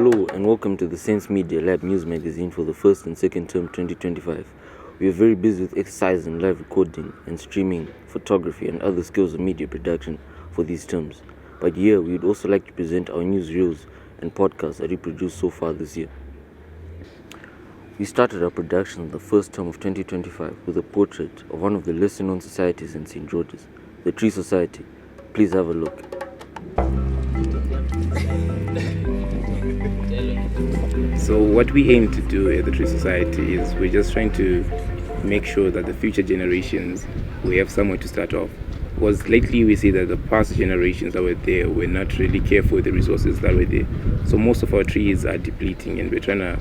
Hello and welcome to the Sense Media Lab News Magazine for the first and second term 2025. We are very busy with exercising, live recording and streaming, photography and other skills of media production for these terms. But here we would also like to present our newsreels and podcasts that we produced so far this year. We started our production in the first term of 2025 with a portrait of one of the lesser known societies in St. George's, the Tree Society. Please have a look. So what we aim to do at the Tree Society is we're just trying to make sure that the future generations, we have somewhere to start off. Because lately we see that the past generations that were there were not really careful with the resources that were there. So most of our trees are depleting and we're trying to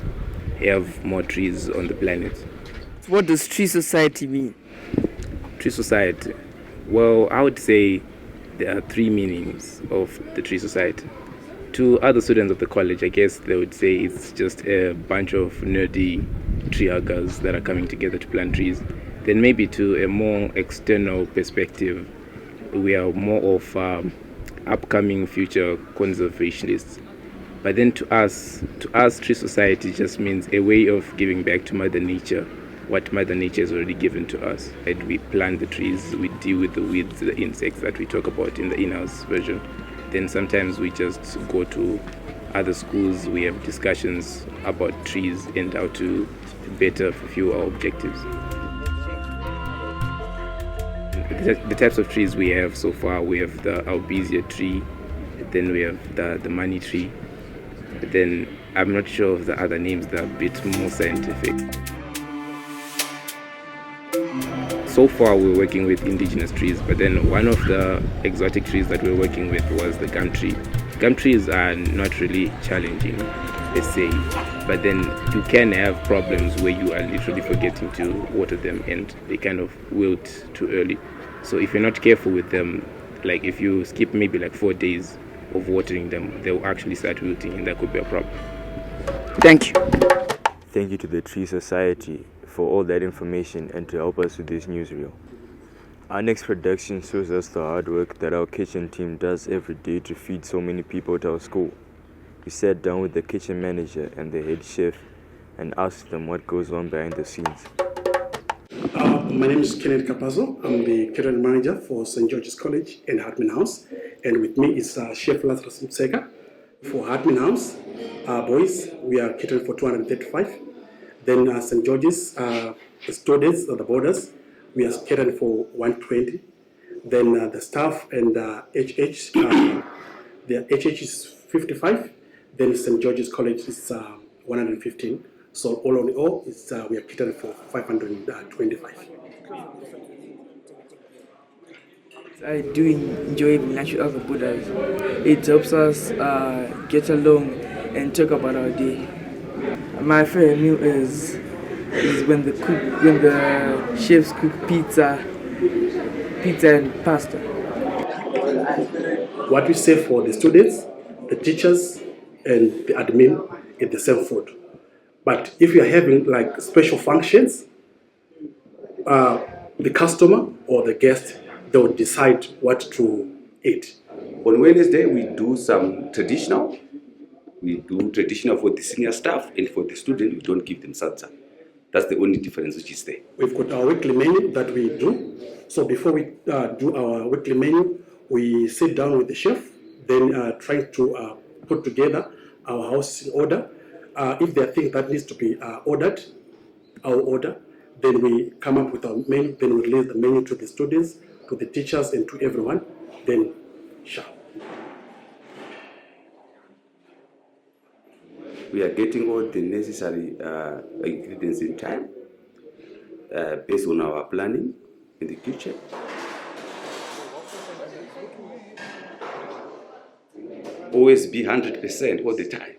have more trees on the planet. What does Tree Society mean? Tree Society? Well, I would say there are three meanings of the Tree Society. To other students of the college, I guess they would say it's just a bunch of nerdy tree huggers that are coming together to plant trees. Then maybe to a more external perspective, we are more of upcoming future conservationists. But then to us, Tree Society just means a way of giving back to Mother Nature what Mother Nature has already given to us. And we plant the trees, we deal with the weeds, the insects that we talk about in the in-house version. Then sometimes we just go to other schools, we have discussions about trees and how to better fulfill our objectives. The types of trees we have so far, we have the albizia tree, then we have the money tree, but then I'm not sure of the other names that are a bit more scientific. So far we're working with indigenous trees, but then one of the exotic trees that we're working with was the gum tree. Gum trees are not really challenging, they say, but then you can have problems where you are literally forgetting to water them and they kind of wilt too early. So if you're not careful with them, like if you skip maybe like 4 days of watering them, they'll actually start wilting and that could be a problem. Thank you. Thank you to the Tree Society for all that information and to help us with this newsreel. Our next production shows us the hard work that our kitchen team does every day to feed so many people at our school. We sat down with the kitchen manager and the head chef and asked them what goes on behind the scenes. My name is Kenneth Kapazo. I'm the kitchen manager for St. George's College and Hartman House. And with me is Chef Lazarus Mseka. For Hartman House, boys, we are catering for 235. Then St. George's, the students or the boarders, we are catering for 120. Then the staff and HH, the HH is 55. Then St. George's College is 115. So all in all, we are catering for 525. I do enjoy lunch with other Buddhas. It helps us get along and talk about our day. My favorite meal is when the chefs cook pizza and pasta. What we say for the students, the teachers, and the admin is the same food. But if you are having like special functions, the customer or the guest, they will decide what to eat. On Wednesday, we do some traditional. We do traditional for the senior staff, and for the student, we don't give them salsa. That's the only difference which is there. We've got our weekly menu that we do. So before we do our weekly menu, we sit down with the chef, then try to put together our house in order. If there are things that needs to be ordered, our order, then we come up with our menu, then we release the menu to the students, to the teachers, and to everyone, then sure. We are getting all the necessary ingredients in time based on our planning in the kitchen. Always be 100% all the time.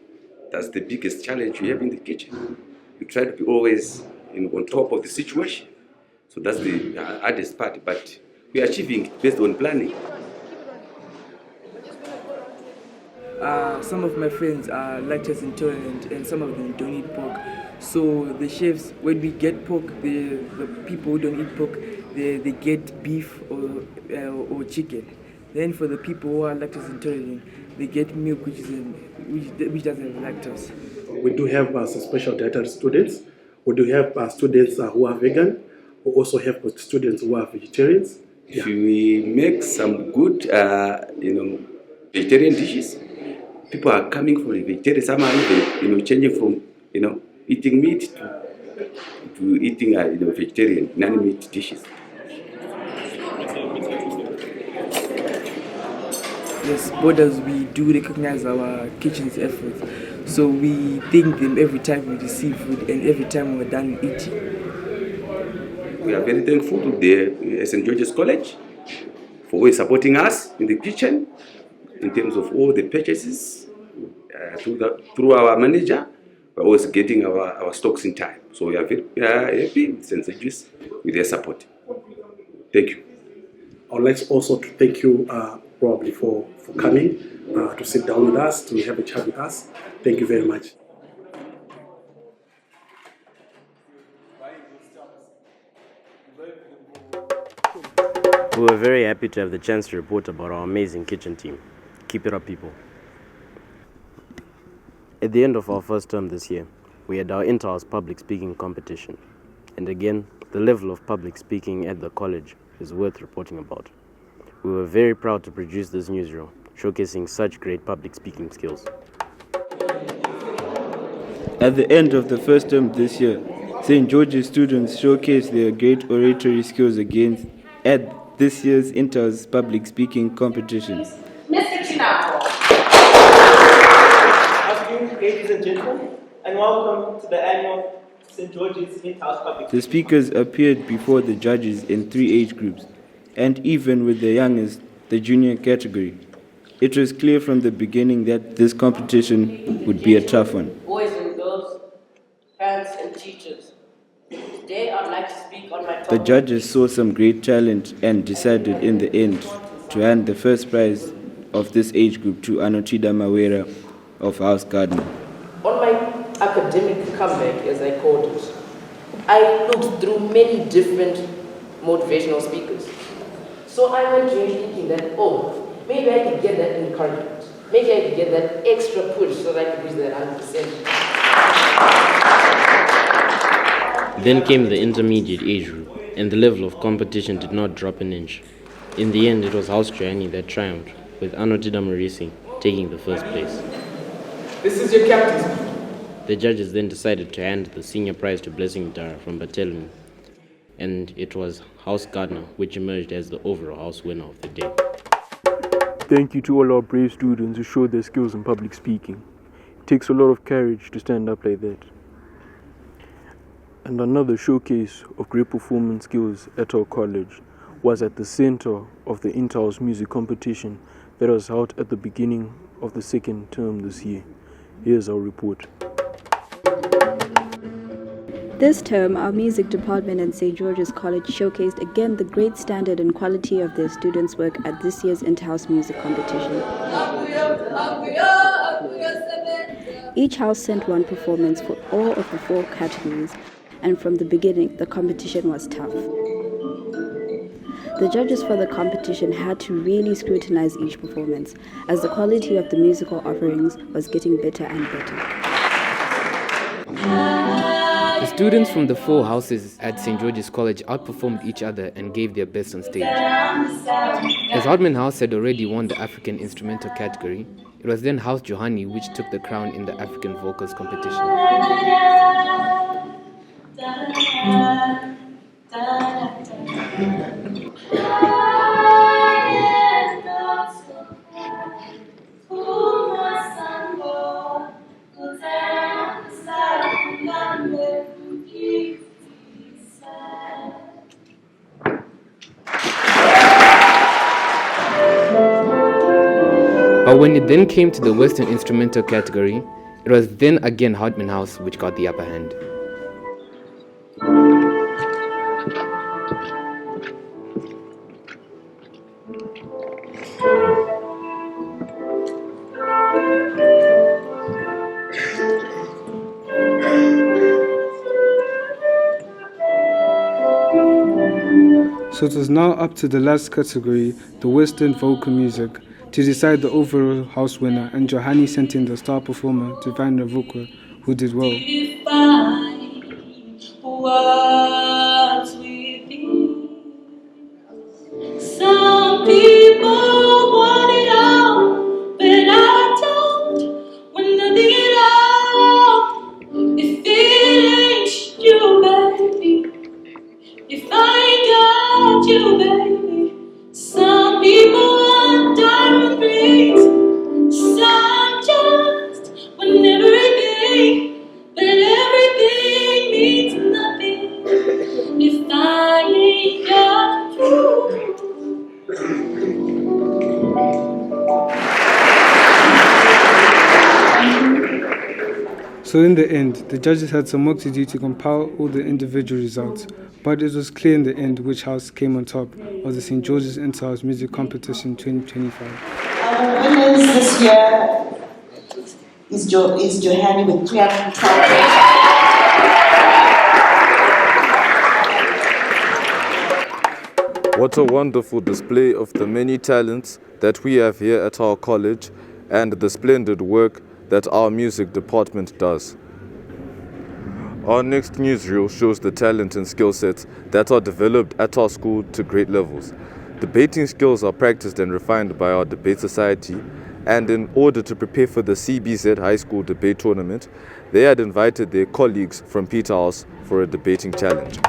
That's the biggest challenge we have in the kitchen. We try to be always on top of the situation. So that's the hardest part, but we are achieving it based on planning. Some of my friends are lactose intolerant and some of them don't eat pork. So the chefs, when we get pork, the people who don't eat pork, they get beef or chicken. Then for the people who are lactose intolerant, they get milk which doesn't have lactose. We do have some special dietary students. We do have students who are vegan. We also have students who are vegetarians. If we make some good, vegetarian dishes, people are coming from the vegetarian. Some are even, changing from, eating meat to eating, vegetarian, non-meat dishes. Yes, borders, we do recognize our kitchen's efforts. So we thank them every time we receive food and every time we're done eating. We are very thankful to the St. George's College for always supporting us in the kitchen in terms of all the purchases through our manager. We're always getting our stocks in time. So we are very happy with St. George's with their support. Thank you. I would like also to thank you probably for coming to sit down with us, to have a chat with us. Thank you very much. We were very happy to have the chance to report about our amazing kitchen team. Keep it up, people. At the end of our first term this year, we had our inter-house public speaking competition. And again, the level of public speaking at the college is worth reporting about. We were very proud to produce this newsreel, showcasing such great public speaking skills. At the end of the first term this year, St. George's students showcased their great oratory skills at this year's inter-house public speaking competition. Mr. Chinako. Afternoon, ladies and gentlemen, and welcome to the annual St. George's Inter-House Public. The speakers appeared before the judges in 3 age groups, and even with the youngest, the junior category. It was clear from the beginning that this competition would be a tough one. Boys and girls, parents and teachers, today I'd like to speak on my topic. The judges saw some great talent and decided in the end to hand the first prize of this age group to Anotida Mawera of House Garden. On my academic comeback, as I called it, I looked through many different motivational speakers. So I went to thinking that, maybe I could get that encouragement. Maybe I could get that extra push so that I could reach that 100%. Then came the intermediate age group, and the level of competition did not drop an inch. In the end, it was House Joanny that triumphed, with Anotida Marisi taking the first place. This is your captain's speech. The judges then decided to hand the senior prize to Blessing Dara from Batelmi, and it was House Gardner which emerged as the overall house winner of the day. Thank you to all our brave students who showed their skills in public speaking. It takes a lot of courage to stand up like that. And another showcase of great performance skills at our college was at the center of the inter-house music competition that was held at the beginning of the second term this year. Here's our report. This term, our music department at St. George's College showcased again the great standard and quality of their students' work at this year's inter-house music competition. Each house sent one performance for all of the 4 categories, and from the beginning, the competition was tough. The judges for the competition had to really scrutinize each performance, as the quality of the musical offerings was getting better and better. The students from the 4 houses at St. George's College outperformed each other and gave their best on stage. As Hartman House had already won the African instrumental category, it was then House Johanni which took the crown in the African vocals competition. But when it then came to the Western instrumental category, it was then again Hartman House which got the upper hand. So it was now up to the last category, the Western vocal music. to decide the overall house winner, and Johanni sent in the star performer, Divine Ravukwa, who did well. Some people want it all, but I don't want nothing at all. If it ain't you, baby, if I ain't got you, baby. Some people want diamond rings, some just want everything, but everything means nothing if I ain't got you. So in the end, the judges had some work to do to compile all the individual results, but it was clear in the end which house came on top of the St. George's Inter-House Music Competition 2025. Our winners this year is Johanni with 312. What a wonderful display of the many talents that we have here at our college and the splendid work that our music department does. Our next newsreel shows the talent and skill sets that are developed at our school to great levels. Debating skills are practiced and refined by our debate society, and in order to prepare for the CBZ High School Debate Tournament, they had invited their colleagues from Peterhouse for a debating challenge.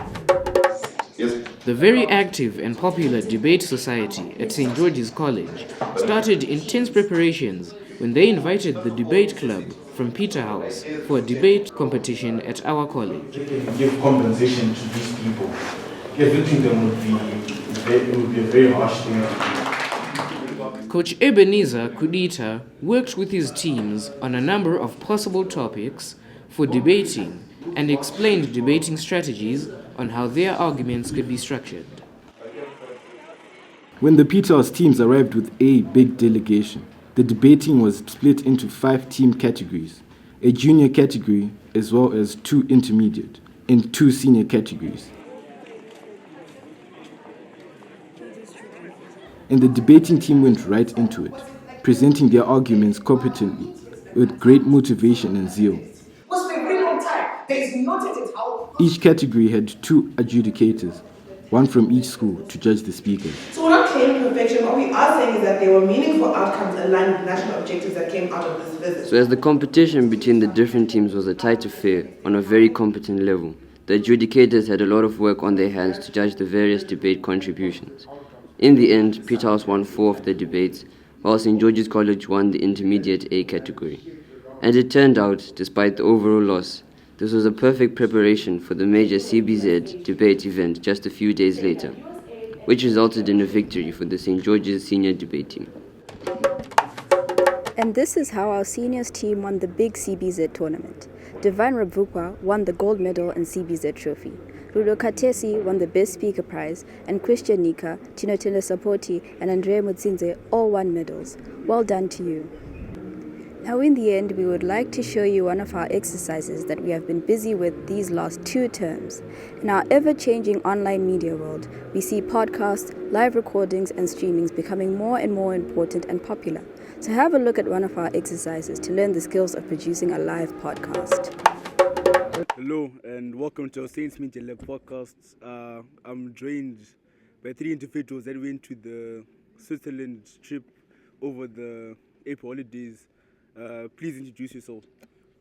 The very active and popular debate society at St. George's College started intense preparations when they invited the debate club from Peterhouse for a debate competition at our college. Give compensation to these people. Everything them would be a very harsh thing. Coach Ebenezer Kudita worked with his teams on a number of possible topics for debating and explained debating strategies on how their arguments could be structured. When the Peterhouse teams arrived with a big delegation, the debating was split into 5 team categories, a junior category as well as 2 intermediate and 2 senior categories. And the debating team went right into it, presenting their arguments competently with great motivation and zeal. Each category had 2 adjudicators, one from each school to judge the speakers. So we're not claiming perfection. What we are saying is that there were meaningful outcomes aligned with national objectives that came out of this visit. So as the competition between the different teams was a tight affair on a very competent level, the adjudicators had a lot of work on their hands to judge the various debate contributions. In the end, Peterhouse won 4 of the debates, while St. George's College won the intermediate A category. And it turned out, despite the overall loss, this was a perfect preparation for the major CBZ debate event just a few days later, which resulted in a victory for the St. George's senior debate team. And this is how our seniors team won the big CBZ tournament. Divine Ravukwa won the gold medal and CBZ trophy. Rudo Katesi won the Best Speaker Prize, and Christian Nika, Tinotenda Sapoti, and Andrea Mutsinze all won medals. Well done to you. Now in the end, we would like to show you one of our exercises that we have been busy with these last 2 terms. In our ever-changing online media world, we see podcasts, live recordings and streamings becoming more and more important and popular. So have a look at one of our exercises to learn the skills of producing a live podcast. Hello and welcome to our Saints Media Lab podcast. I'm joined by 3 individuals that went to the Switzerland trip over the April holidays. Please introduce yourself.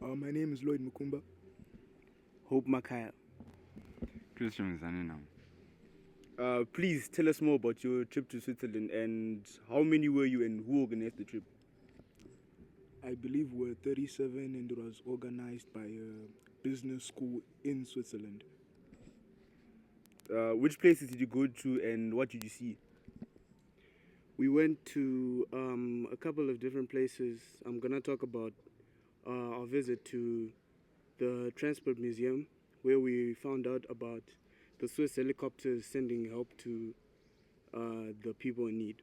My name is Lloyd Mukumba. Hope Makaya. Christian Zanina. Please tell us more about your trip to Switzerland and how many were you and who organized the trip? I believe we're 37 and it was organized by a business school in Switzerland. Which places did you go to and what did you see? We went to a couple of different places. I'm going to talk about our visit to the Transport Museum, where we found out about the Swiss helicopters sending help to the people in need.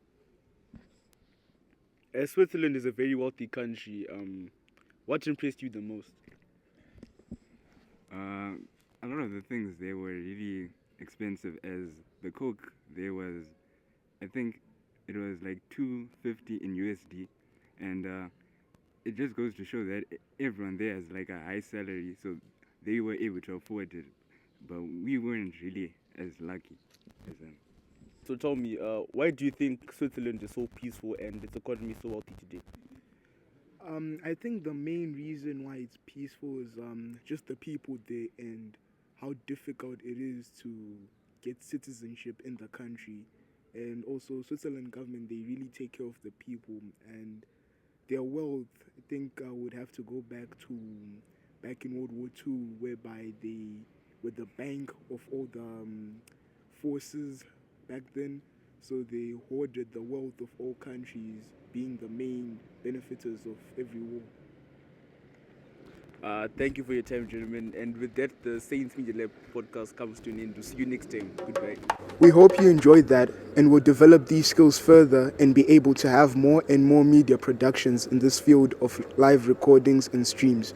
As Switzerland is a very wealthy country, what impressed you the most? A lot of the things, they were really expensive. As the cook, there was, I think, it was like 250 in USD, and it just goes to show that everyone there has like a high salary, so they were able to afford it, but we weren't really as lucky as them. So tell me, why do you think Switzerland is so peaceful and its economy so wealthy today? I think the main reason why it's peaceful is just the people there and how difficult it is to get citizenship in the country. And also Switzerland government, they really take care of the people, and their wealth, I think would have to go back in World War II, whereby they were the bank of all the forces back then. So they hoarded the wealth of all countries, being the main benefiters of every war. Thank you for your time, gentlemen. And with that, the Saints Media Lab podcast comes to an end. We'll see you next time. Goodbye. We hope you enjoyed that and will develop these skills further and be able to have more and more media productions in this field of live recordings and streams.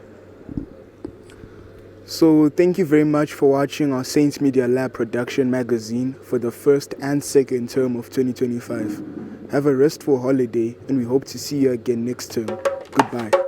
So thank you very much for watching our Saints Media Lab production magazine for the first and second term of 2025. Have a restful holiday, and we hope to see you again next term. Goodbye.